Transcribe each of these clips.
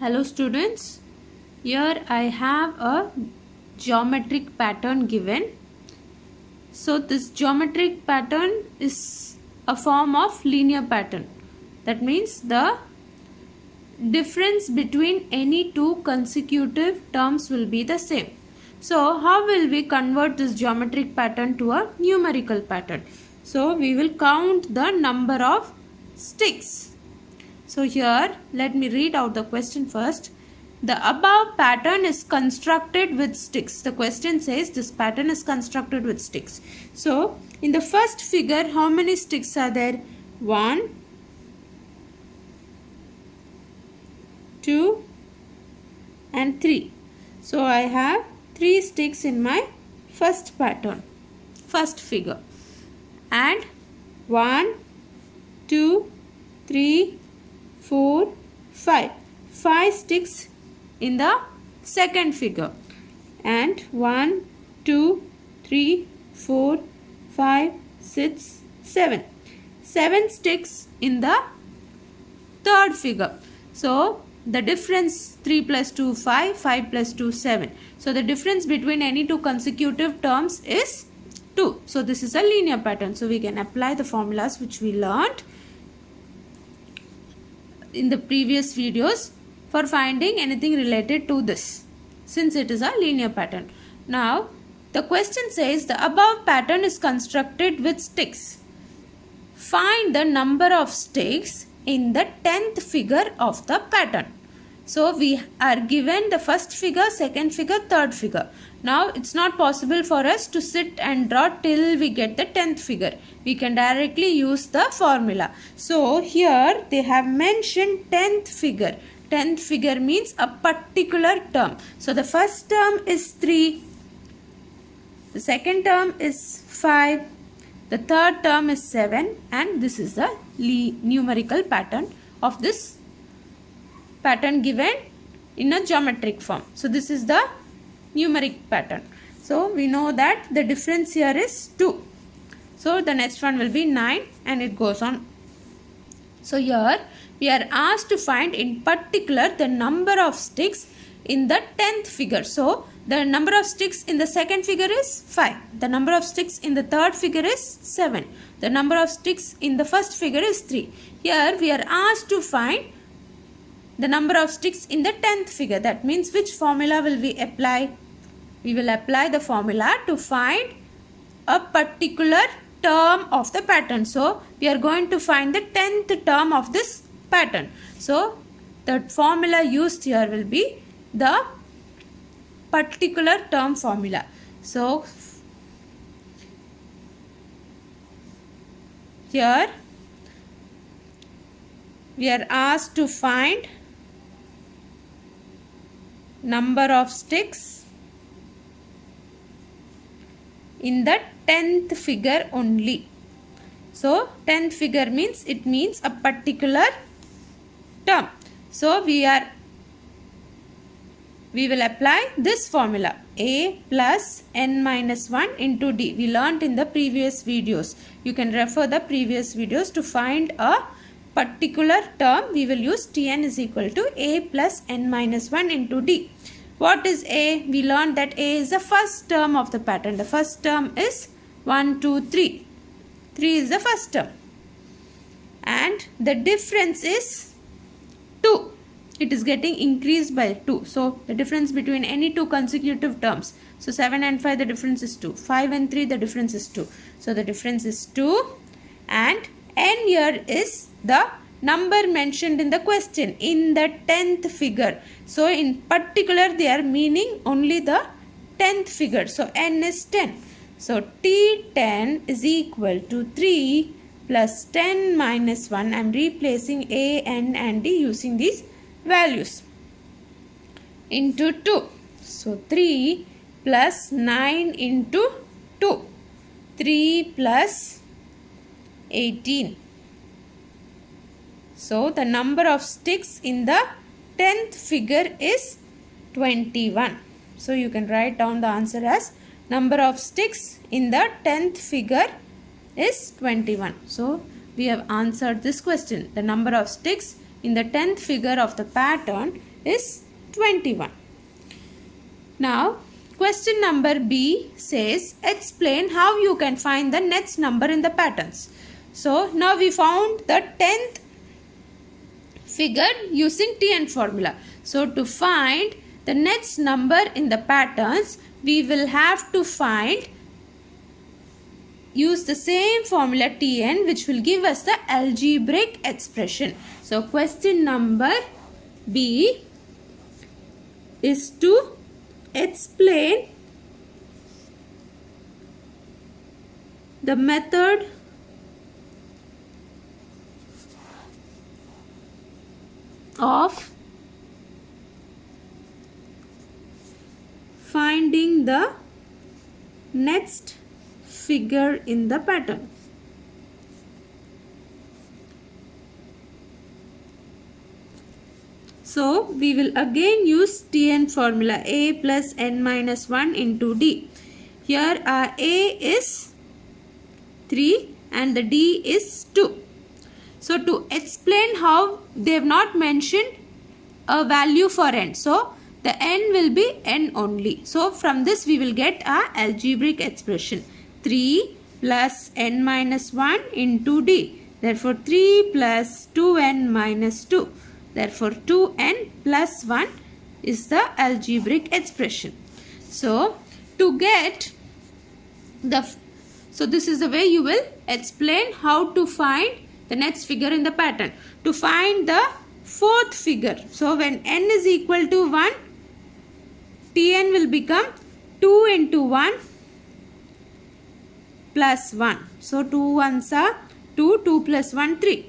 Hello students, here I have a geometric pattern given. So this geometric pattern is a form of linear pattern. That means the difference between any two consecutive terms will be the same. So how will we convert this geometric pattern to a numerical pattern? So we will count the number of sticks. So here let me read out the question first. The above pattern is constructed with sticks. The question says this pattern is constructed with sticks. So in the first figure, how many sticks are there? 1, 2 and 3. So I have 3 sticks in my first pattern, first figure. And 1, 2, 3, 4, 5. 5 sticks in the second figure. And 1, 2, 3, 4, 5, 6, 7. 7 sticks in the third figure. So the difference 3 plus 2, 5, 5 plus 2, 7. So the difference between any two consecutive terms is 2. So this is a linear pattern. So we can apply the formulas which we learned in the previous videos for finding anything related to this, since it is a linear pattern. Now the question says the above pattern is constructed with sticks. Find the number of sticks in the 10th figure of the pattern. So we are given the first figure, second figure, third figure. Now it's not possible for us to sit and draw till we get the 10th figure. We can directly use the formula. So here they have mentioned 10th figure. 10th figure means a particular term. So the first term is 3. The second term is 5. The third term is 7. And this is the numerical pattern of this pattern given in a geometric form. So this is the numeric pattern. So we know that the difference here is 2. So the next one will be 9 and it goes on. So here we are asked to find in particular the number of sticks in the 10th figure. So the number of sticks in the second figure is 5. The number of sticks in the third figure is 7. The number of sticks in the first figure is 3. Here we are asked to find the number of sticks in the 10th figure. That means which formula will we apply? We will apply the formula to find a particular term of the pattern. So we are going to find the 10th term of this pattern. So the formula used here will be the particular term formula. So here we are asked to find number of sticks in the 10th figure only. So 10th figure means it means a particular term. So we will apply this formula, a plus n minus 1 into d. We learnt in the previous videos. You can refer the previous videos to find a particular term. We will use Tn is equal to a plus n minus 1 into d. What is a? We learned that a is the first term of the pattern. The first term is 1, 2, 3. 3 is the first term. And the difference is 2. It is getting increased by 2. So the difference between any two consecutive terms. So 7 and 5 the difference is 2. 5 and 3 the difference is 2. So the difference is 2. And n here is the number mentioned in the question in the 10th figure. So in particular they are meaning only the 10th figure. So n is 10. So T10 is equal to 3 plus 10 minus 1. I am replacing a, n and d using these values into 2. So 3 plus 9 into 2. 3 plus 18. So the number of sticks in the 10th figure is 21. So you can write down the answer as number of sticks in the 10th figure is 21. So we have answered this question. The number of sticks in the 10th figure of the pattern is 21. Now, question number B says, explain how you can find the next number in the patterns. So, now we found the 10th figure using TN formula. So, to find the next number in the patterns, we will have to use the same formula TN, which will give us the algebraic expression. So, question number B is to explain the method of finding the next figure in the pattern. So, we will again use TN formula, A plus n minus 1 into D. Here our A is 3 and the D is 2. So, to explain how they have not mentioned a value for n. So, the n will be n only. So, from this we will get our algebraic expression. 3 plus n minus 1 into D. Therefore, 3 plus 2n minus 2. Therefore, 2n plus 1 is the algebraic expression. So, to get so this is the way you will explain how to find the next figure in the pattern. To find the fourth figure. So, when n is equal to 1, Tn will become 2 into 1 plus 1. So, 2 ones are 2, 2 plus 1, 3.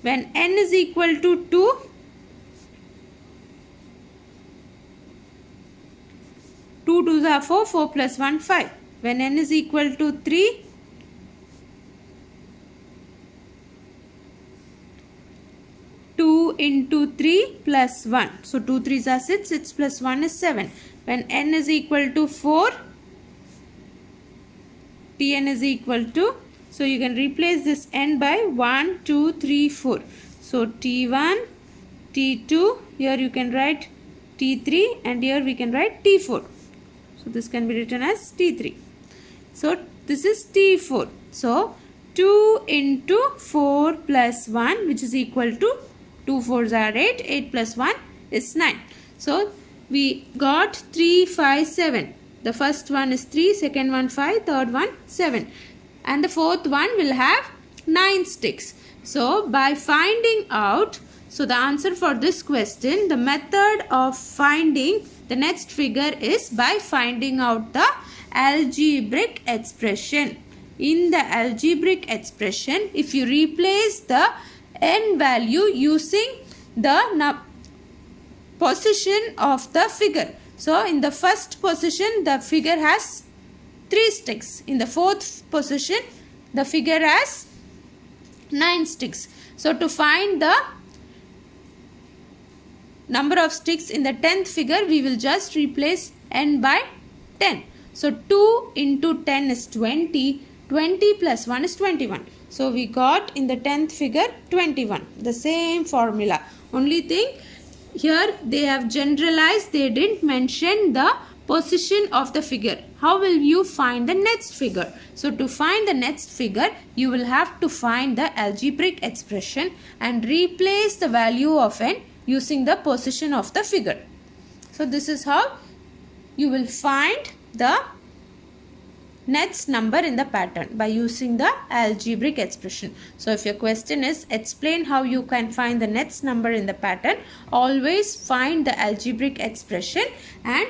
When n is equal to 2, 2 2s are 4, 4 plus 1, 5. When n is equal to 3, 2 into 3 plus 1. So, 2 3s are 6, 6 plus 1 is 7. When n is equal to 4, Tn is equal to, so you can replace this n by 1, 2, 3, 4. So, T1, T2, here you can write T3 and here we can write T4. So, this can be written as T3. So, this is T4. So, 2 into 4 plus 1, which is equal to 2 4s are 8, 8 plus 1 is 9. So, we got 3, 5, 7. The first one is 3, second one 5, third one 7. And the fourth one will have 9 sticks. So, by finding out, so the answer for this question, the method of finding the next figure is by finding out the algebraic expression. In the algebraic expression, if you replace the n value using the position of the figure. So, in the first position, the figure has 3 sticks. In the fourth position, the figure has 9 sticks. So, to find the number of sticks in the 10th figure, we will just replace n by 10. So, 2 into 10 is 20. 20 plus 1 is 21. So, we got in the 10th figure 21. The same formula. Only thing, here they have generalized, they didn't mention the position of the figure. How will you find the next figure? So, to find the next figure, you will have to find the algebraic expression and replace the value of n using the position of the figure. So, this is how you will find the next number in the pattern by using the algebraic expression. So, if your question is explain how you can find the next number in the pattern, always find the algebraic expression and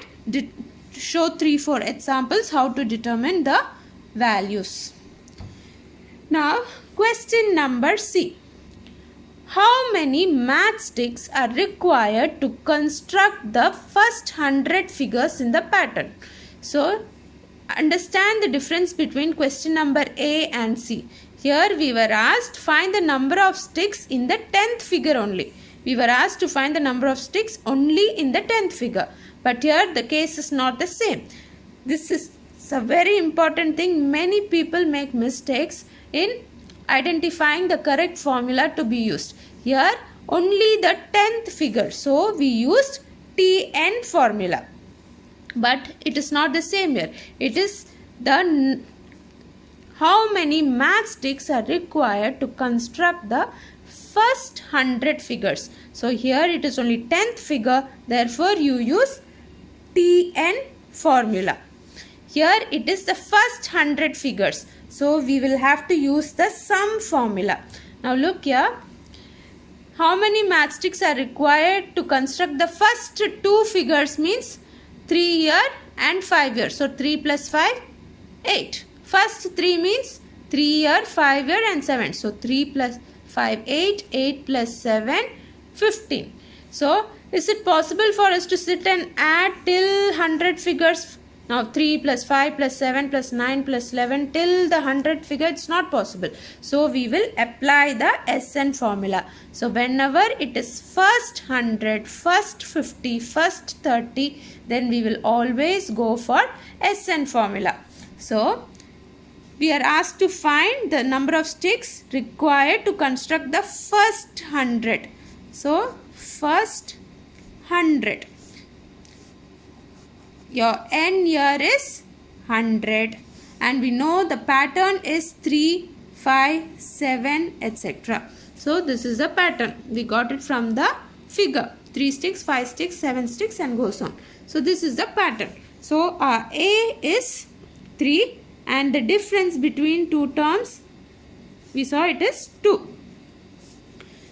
show 3-4 examples how to determine the values. Now, question number C. How many matchsticks are required to construct the first 100 figures in the pattern? So, understand the difference between question number A and C. Here we were asked find the number of sticks in the 10th figure only. We were asked to find the number of sticks only in the 10th figure. But here the case is not the same. This is a very important thing. Many people make mistakes in identifying the correct formula to be used. Here only the 10th figure. So we used Tn formula. But it is not the same here. It is the how many matchsticks are required to construct the first 100 figures. So here it is only 10th figure, therefore you use Tn formula. Here it is the first 100 figures, so we will have to use the sum formula. Now look here, how many matchsticks are required to construct the first 2 figures means 3 year and 5 year. So 3 plus 5, 8. First 3 means 3 year, 5 year and 7. So 3 plus 5, 8. 8 plus 7, 15. So is it possible for us to sit and add till 100 figures? Now 3 plus 5 plus 7 plus 9 plus 11 till the 100 figure, it's not possible. So we will apply the SN formula. So whenever it is first 100, first 50, first 30, then we will always go for SN formula. So we are asked to find the number of sticks required to construct the first 100. So first 100. Your n here is 100 and we know the pattern is 3, 5, 7 etc. So this is the pattern. We got it from the figure. 3 sticks, 5 sticks, 7 sticks and goes on. So this is the pattern. So our A is 3 and the difference between two terms we saw it is 2.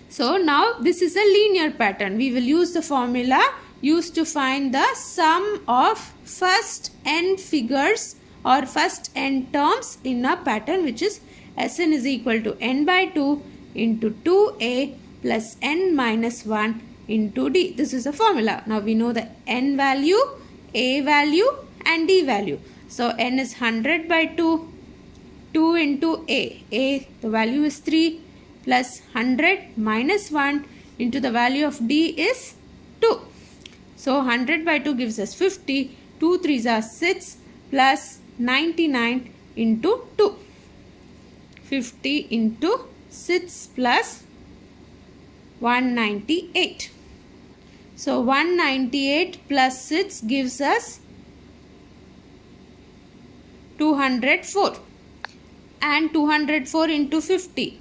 So now this is a linear pattern. We will use the formula used to find the sum of first n figures or first n terms in a pattern, which is Sn is equal to n by 2 into 2a plus n minus 1 into d. This is the formula. Now we know the n value, a value and d value. So n is 100 by 2, 2 into a. The value is 3 plus 100 minus 1 into the value of d is 2. So 100 by 2 gives us 50. 2 3s are 6 plus 99 into 2. 50 into 6 plus 198. So 198 plus 6 gives us 204 and 204 into 50.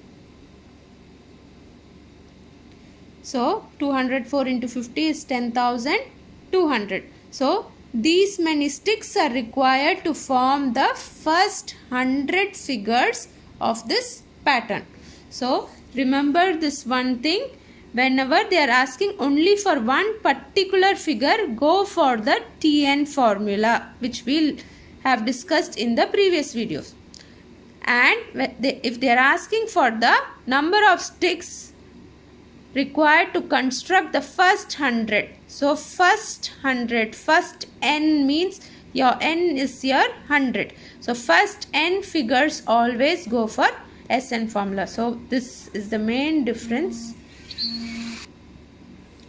So 204 into 50 is 10,200. So these many sticks are required to form the first 100 figures of this pattern. So remember this one thing, whenever they are asking only for one particular figure, go for the Tn formula, which we'll have discussed in the previous videos. And if they are asking for the number of sticks required to construct the first 100. So first 100, first n means your n is your 100. So first n figures always go for Sn formula. So this is the main difference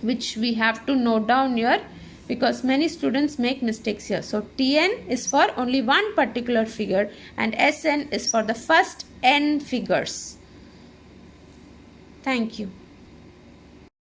which we have to note down here, because many students make mistakes here. So Tn is for only one particular figure and Sn is for the first n figures. Thank you.